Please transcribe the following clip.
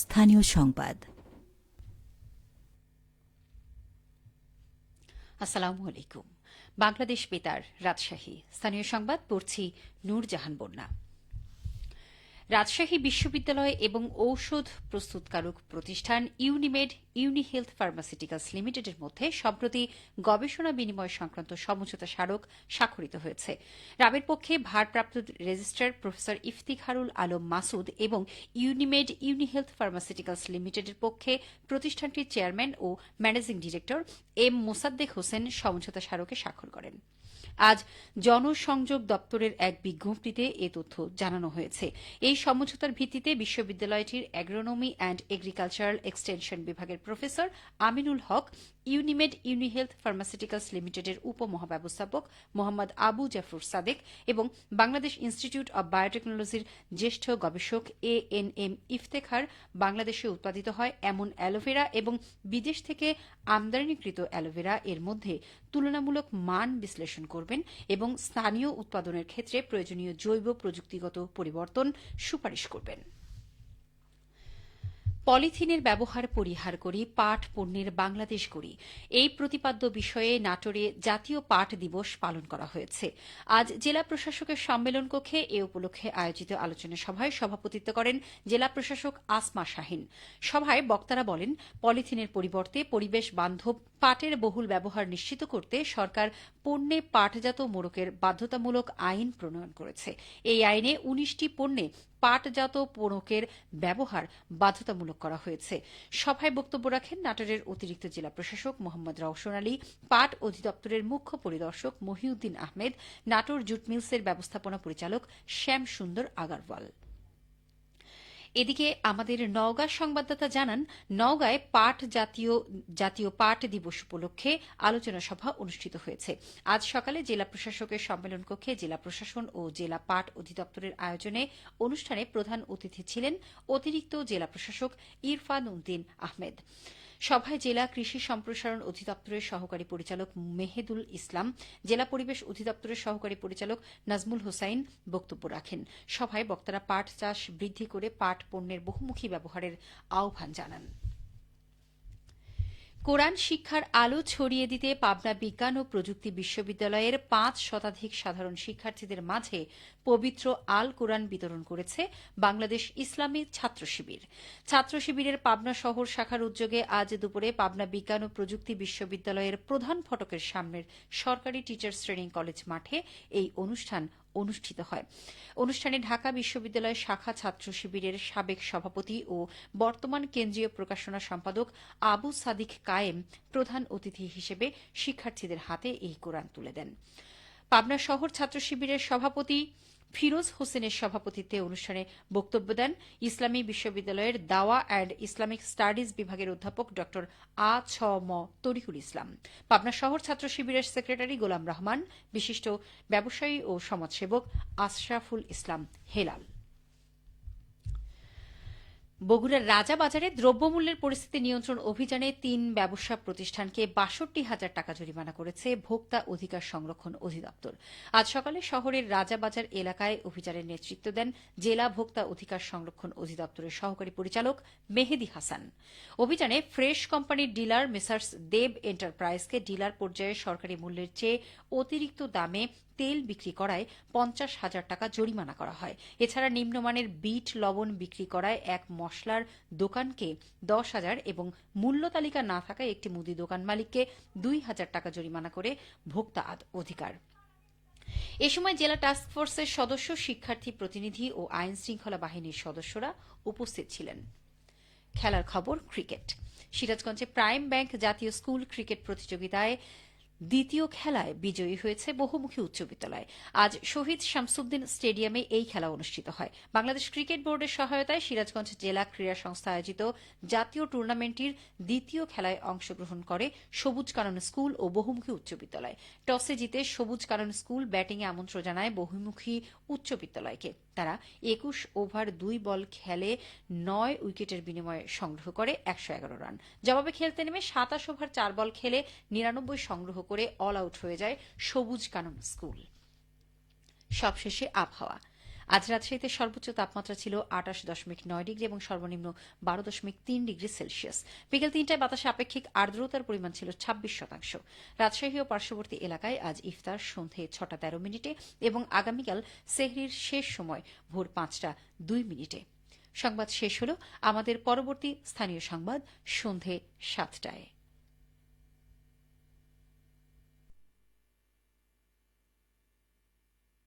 স্থানীয় সংবাদ। আসসালামু আলাইকুম। বাংলাদেশ বেতার, রাজশাহী। স্থানীয় সংবাদ পড়ছি নূরজাহান বন্যা। রাজশাহী বিশ্ববিদ্যালয় এবং ঔষধ প্রস্তুতকারক প্রতিষ্ঠান ইউনিমেড ইউনিহেলথ ফার্মাসিউটিক্যালস লিমিটেডের মধ্যে সম্প্রতি গবেষণা বিনিময় সংক্রান্ত সমঝোতা স্মারক স্বাক্ষরিত হয়েছে। রাবের পক্ষে ভারপ্রাপ্ত রেজিস্ট্রার প্রফেসর ইফতিখারুল আলম মাসুদ এবং ইউনিমেড ইউনিহেলথ ফার্মাসিউটিক্যালস লিমিটেডের পক্ষে প্রতিষ্ঠানটির চেয়ারম্যান ও managing director M Mosaddek Hossain সমঝোতা স্মারকে স্বাক্ষর করেন। আজ জনসংযোগ দপ্তরের এক বিজ্ঞপ্তিতে এ তথ্য জানানো হয়েছে। এই সমঝোতার ভিত্তিতে বিশ্ববিদ্যালয়টির অ্যাগ্রোনমি অ্যান্ড এগ্রিকালচারাল এক্সটেনশন বিভাগের প্রফেসর আমিনুল হক, ইউনিমেড ইউনিহেলথ ফার্মাসিউটিক্যালস লিমিটেডের উপমহাব্যবস্থাপক মোহাম্মদ আবু জাফর সাদেক এবং বাংলাদেশ ইনস্টিটিউট অব বায়োটেকনোলজির জ্যেষ্ঠ গবেষক ANM ইফতেখার বাংলাদেশে উৎপাদিত হয় এমন অ্যালোভেরা এবং বিদেশ থেকে আমদানিকৃত অ্যালোভেরা এর মধ্যে তুলনামূলক মান বিশ্লেষণ করবেন এবং স্থানীয় উৎপাদনের ক্ষেত্রে প্রয়োজনীয় জৈব প্রযুক্তিগত পরিবর্তন সুপারিশ করবেন। পলিথিনের ব্যবহার পরিহার করি, পাট পণ্যের বাংলাদেশ গড়ি, এই প্রতিপাদ্য বিষয়ে নাটোরে জাতীয় পাট দিবস পালন করা হয়েছে। আজ জেলা প্রশাসকের সম্মেলন কক্ষে এ উপলক্ষে আয়োজিত আলোচনা সভায় সভাপতিত্ব করেন জেলা প্রশাসক আসমা শাহীন। সভায় বক্তারা বলেন, পলিথিনের পরিবর্তে পরিবেশ বান্ধব পাটের বহুল ব্যবহার নিশ্চিত করতে সরকার পণ্যে পাটজাত মোড়কের বাধ্যতামূলক আইন প্রণয়ন করেছে। এই আইনে ১৯টি পণ্যে পাটজাত মোড়কের ব্যবহার বাধ্যতামূলক করা হয়েছে। সভায় বক্তব্য রাখেন নাটোরের অতিরিক্ত জেলা প্রশাসক মোহাম্মদ রওশন আলী, পাট অধিদপ্তরের মুখ্য পরিদর্শক মহিউদ্দিন আহমেদ, নাটোর জুট মিলসের ব্যবস্থাপনা পরিচালক শ্যাম সুন্দর আগারওয়াল। এদিকে আমাদের নওগাঁ সংবাদদাতা জানান, নওগাঁয় জাতীয় পাট দিবস উপলক্ষে আলোচনা সভা অনুষ্ঠিত হয়েছে। আজ সকালে জেলা প্রশাসকের সম্মেলন কক্ষে জেলা প্রশাসন ও জেলা পাট অধিদপ্তরের আয়োজনে অনুষ্ঠানে প্রধান অতিথি ছিলেন অতিরিক্ত জেলা প্রশাসক ইরফান উদ্দিন আহমেদ। সভায় জেলা কৃষি সম্প্রসারণ অধিদপ্তরের সহকারী পরিচালক মেহেদুল ইসলাম, জেলা পরিবেশ অধিদপ্তরের সহকারী পরিচালক নাজমুল হোসাইন বক্তব্য রাখেন। সভায় বক্তারা পাট চাষ বৃদ্ধি করে পাট পণ্যের বহুমুখী ব্যবহারের আহ্বান জানান। কোরআন শিক্ষার আলো ছড়িয়ে দিতে পাবনা বিজ্ঞান ও প্রযুক্তি বিশ্ববিদ্যালয়ের ৫ শতাধিক সাধারণ শিক্ষার্থীদের মাঝে পবিত্র আল কোরআন বিতরণ করেছে বাংলাদেশ ইসলামী ছাত্র শিবির। ছাত্র শিবিরের পাবনা শহর শাখার উদ্যোগে আজ দুপুরে পাবনা বিজ্ঞান ও প্রযুক্তি বিশ্ববিদ্যালয়ের প্রধান ফটকের সামনের সরকারি টিচার্স ট্রেনিং কলেজ মাঠে এই অনুষ্ঠান অনুষ্ঠিত হয়। অনুষ্ঠানে ঢাকা বিশ্ববিদ্যালয় শাখা ছাত্র শিবিরের সাবেক সভাপতি ও বর্তমান কেন্দ্রীয় প্রকাশনা সম্পাদক আবু সাদিক কায়েম প্রধান অতিথি হিসেবে শিক্ষার্থীদের হাতে এই কোরআন তুলে দেন। পাবনা শহর ছাত্র শিবিরের সভাপতি ফিরোজ হোসেনের সভাপতিত্বে অনুষ্ঠানে বক্তব্য দেন ইসলামী বিশ্ববিদ্যালয়ের দাওয়া অ্যান্ড ইসলামিক স্টাডিজ বিভাগের অধ্যাপক ড আ.ছ.ম তরিকুল ইসলাম, পাবনা শহর ছাত্র শিবিরের সেক্রেটারি গোলাম রহমান, বিশিষ্ট ব্যবসায়ী ও সমাজসেবক আশরাফুল ইসলাম হেলাল। বগুড়ার রাজাবাজারে দ্রব্যমূল্যের পরিস্থিতি নিয়ন্ত্রণ অভিযানে ৩ ব্যবসা প্রতিষ্ঠানকে ৬২,০০০ টাকা জরিমানা করেছে ভোক্তা অধিকার সংরক্ষণ অধিদপ্তর। আজ সকালে শহরের রাজাবাজার এলাকায় অভিযানের নেতৃত্ব দেন জেলা ভোক্তা অধিকার সংরক্ষণ অধিদপ্তরের সহকারী পরিচালক মেহেদি হাসান। অভিযানে ফ্রেশ কোম্পানির ডিলার মেসার্স দেব এন্টারপ্রাইজকে ডিলার পর্যায়ে সরকারি মূল্যের চেয়ে অতিরিক্ত দামে তেল বিক্রি করায় ৫০,০০০ টাকা জরিমানা করা হয়। এছাড়া নিম্নমানের বিট লবণ বিক্রি করায় এক মশলার দোকানকে ১০,০০০ এবং মূল্য তালিকা না থাকায় একটি মুদি দোকান মালিককে ২,০০০ টাকা জরিমানা করে ভোক্তা অধিকার। এ সময় জেলা টাস্কফোর্সের সদস্য, শিক্ষার্থী প্রতিনিধি ও আইন শৃঙ্খলা বাহিনীর সদস্যরা উপস্থিত ছিলেন। খেলার খবর, ক্রিকেট। সিরাজগঞ্জে প্রাইম ব্যাংক জাতীয় স্কুল ক্রিকেট প্রতিযোগিতায় দ্বিতীয় খেলায় বিজয়ী হয়েছে বহুমুখী উচ্চ বিদ্যালয়। আজ শহীদ শামসুদ্দিন স্টেডিয়ামে এই খেলা অনুষ্ঠিত হয়। বাংলাদেশ ক্রিকেট বোর্ডের সহায়তায় সিরাজগঞ্জ জেলা ক্রীড়া সংস্থা আয়োজিত জাতীয় টুর্নামেন্টটির দ্বিতীয় খেলায় অংশগ্রহণ করে সবুজ কানন স্কুল ও বহুমুখী উচ্চ বিদ্যালয়। টসে জিতে সবুজ কানন স্কুল ব্যাটিংয়ে আমন্ত্রণ জানায় বহুমুখী উচ্চ বিদ্যালয়কে। তারা ২১ ওভার ২ বল খেলে ৯ উইকেটের বিনিময়ে সংগ্রহ করে ১১১ রান। জবাবে খেলতে নেমে ২৭ ওভার ৪ বল খেলে ৯৯ সংগ্রহ করে অল আউট হয়ে যায় সবুজ কানন স্কুল। সবশেষে আবহাওয়া। আজ রাজশাহীতে সর্বোচ্চ তাপমাত্রা ছিল 28.9 ডিগ্রি এবং সর্বনিম্ন 12.3 ডিগ্রি সেলসিয়াস। বিকেল 3টায় বাতাসে আপেক্ষিক আর্দ্রতার পরিমাণ ছিল 26%। রাজশাহী ও পার্শ্ববর্তী এলাকায় আজ ইফতার সন্ধে 6টা 13 মিনিটে এবং আগামীকাল সেহরির শেষ সময় ভোর 5টা 2 মিনিটে। সংবাদ শেষ হল। আমাদের পরবর্তী স্থানীয় সংবাদ সন্ধে 7টায়।